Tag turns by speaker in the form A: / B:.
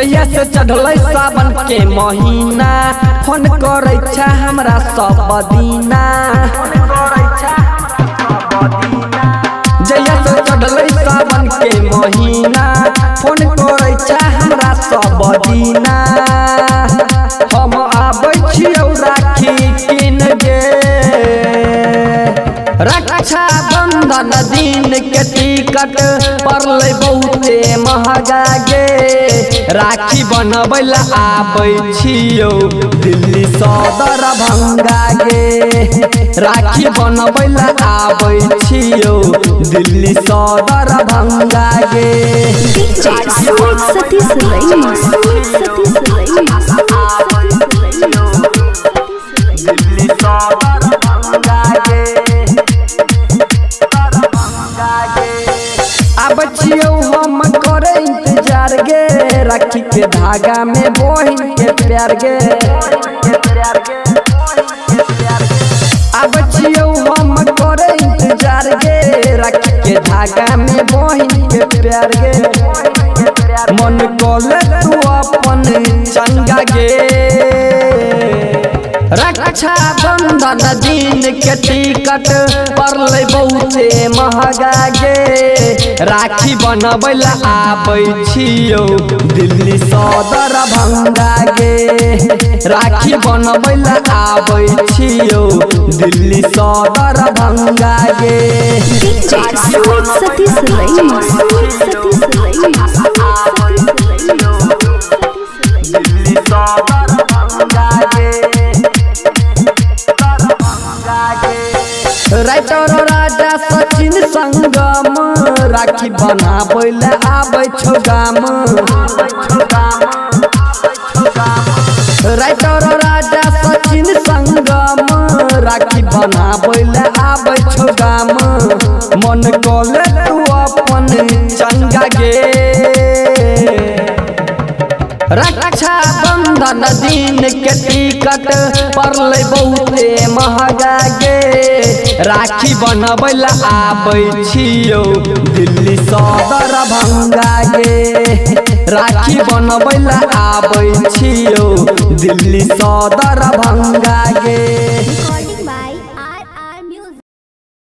A: जहिया से चढ़ल सावन के महीना फोन करे छा हमरा सब दीना। जहिया से चढ़ल सावन के महीना फोन करे छा हमरा सब दीना। हम आबै छियौ राखी किन गे रक्षा बंधन दिन के टिकट पड़ले बहुते महंगा गे। राखी बनबै ला आबै छियौ दिल्ली सदर भंगा गे। राखी बनबै ला आबै छियौ दिल्ली सदर भंगा गे। आबै छियौ हम करे इंतजार गे राखी के धागा में बहिन के प्यार गे। आबै छियौ हम करे इंतजार गे राखी के धागा में बहिन के प्यार गे। मन कोले तू अपन चंगा गे रक्षा बंधन दिन के टिकट पड़ले बहुते महंगा गे। राखी बनबै ला आबै छियौ दिल्ली सदर भंगा गे। राखी बनबै ला आबै छियौ दिल्ली सदर भंगा गे। राइटर राजा सचिन संगम राखी बनाबै ला आबै छौ गाम। राइटर राजा सचिन संगम राखी बनाबै ला आबै छौ गाम। मन कोले तू अपन चंगा गे रक्षा बंधन दिन के टिकट पड़ले बहुते महंगा गे। राखी बनबै ला आबै छियौ दिल्ली सदर भंगा गे। राखी बनबै ला आबै छियौ दिल्ली सदर भंगा गे।